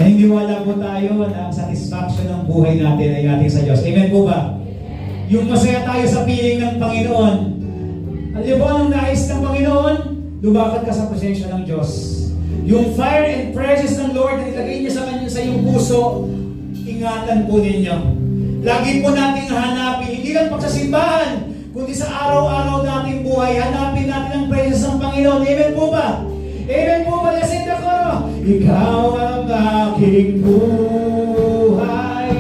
Naniniwala po tayo na ang satisfaction ng buhay natin ay ating sa Diyos. Amen po ba? Yung masaya tayo sa piling ng Panginoon. Alam mo ang nais ng Panginoon? Lumakad ka sa presensya ng Diyos. Yung fire and presence ng Lord na ilagay niya sa kanya sa iyong puso, ingatan po ninyo. Lagi po nating hanapin, hindi lang pagsasimbahan, kundi sa araw-araw nating buhay, hanapin natin ang presence ng Panginoon. Amen po ba? Amen po ba? Lasin ako. Ikaw ang aking buhay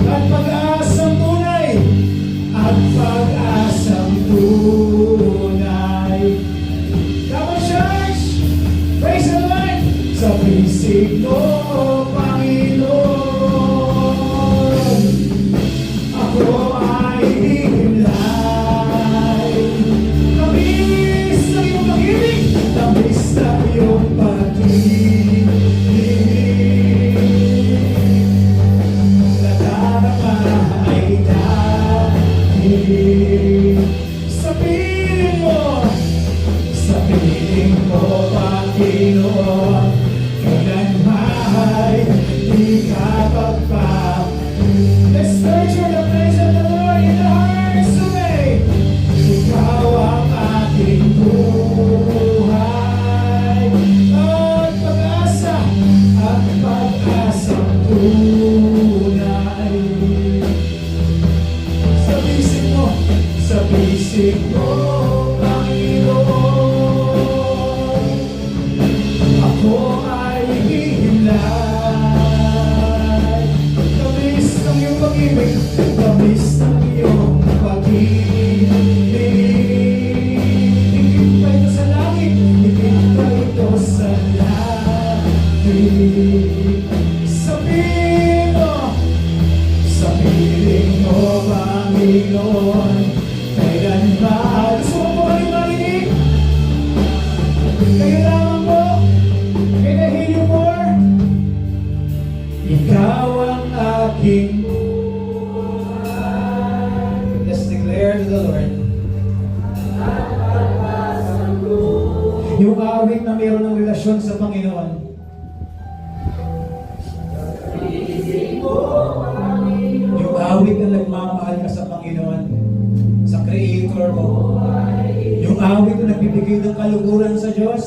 at pag-asang tunay at pag-asang tunay. Come on, church! Praise the Lord! Sa pisig mo, Panginoon, ako ay himlay. Tamis ng iyong pag-ibig, tamis ng iyong pag-ibig. Nadarama ay dahil sa piling mo, Panginoon, kailanman di ka pagpap. Let's nurture the praise of the Lord in the hearts today. Ikaw ang aking buhay at pag-asa tunay. Sa bisig mo, Panginoon, ako ay hihimlay. Tamis ng iyong pag-ibig, tamis ng iyong pag-ibig. Higit pa ito sa langit, higit pa ito sa langit. Sa piling mo, Panginoon, kailanman. Gusto mo po kami marinig? Kailangan mo? Can I hear you more? Ikaw ang aking buhay. Let's declare to the Lord. Yung awit na mayroon ng relasyon sa Panginoon. Yung awit na nagmamahal ka sa Panginoon, sa Creator mo. Yung awit na nagbibigay ng kaluguran sa Diyos.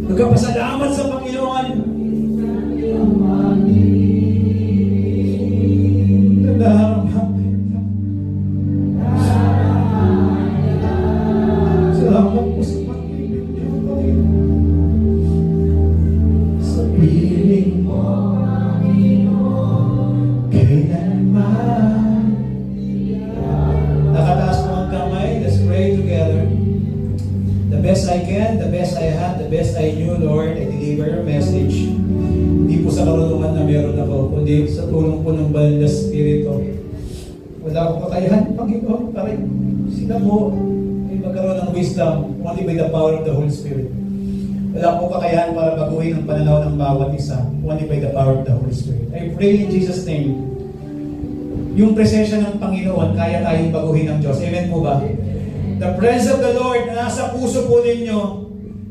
Nagkapasalamat sa Panginoon. Salamat po sa pag-ibig niyo, sa piling mo, kailanman. Nakataas mo ang kamay. Let's pray together. The best I can, the best I had, the best I knew, Lord, I deliver your message. Hindi po sa karunungan na meron ako, kundi sa tulong po ng Banal na Espiritu. Wala akong kakayahan, Panginoon, para sila mo ay magkaroon ng wisdom only by the power of the Holy Spirit. Wala akong kakayahan para baguhin ang pananaw ng bawat isa only by the power of the Holy Spirit. I pray in Jesus' name, yung presensya ng Panginoon, kaya tayong baguhin ng Diyos. Amen po ba? The presence of the Lord na nasa puso po ninyo,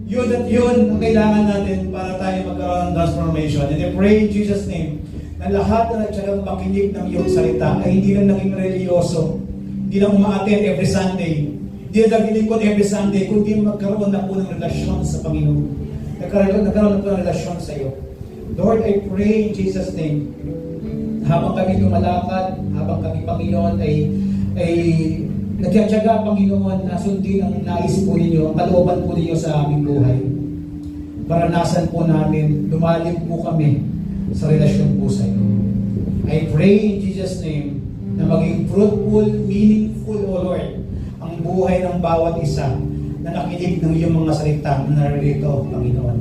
yun at yun ang kailangan natin para tayo magkaroon ng transformation. And I pray in Jesus' name na lahat na nagtsagang makinig ng iyong salita ay hindi lang naging religyoso, hindi lang umaattend every Sunday, hindi lang naglilingkod every Sunday, kundi magkaroon na po ng relasyon sa Panginoon. Nagkaroon na po ng relasyon sa iyo. Lord, I pray in Jesus' name, habang kami lumalakad, habang kami, Panginoon, ay nagtyaga, Panginoon, na sundin ang nais po ninyo, ang kalooban po ninyo sa aming buhay. Maranasan po natin, lumalim po kami sa relasyon po sa iyo. I pray in Jesus' name na maging fruitful, meaningful, O Lord, ang buhay ng bawat isa na nakinig ng iyong mga salita na naririto, Panginoon.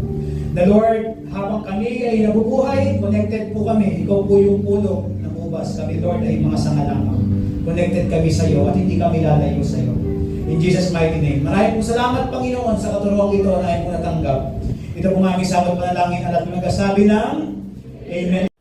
The Lord, habang kami ay nabubuhay, connected po kami. Ikaw po yung puno ng ubas. Kami, Lord, ay mga sanga lamang. Connected kami sa iyo at hindi kami lalayo sa iyo. In Jesus' mighty name. Maraming po salamat, Panginoon, sa katuruan ito na ay po natanggap. Ito po ang aming sabat panalangin at nagsasabi ng Amen.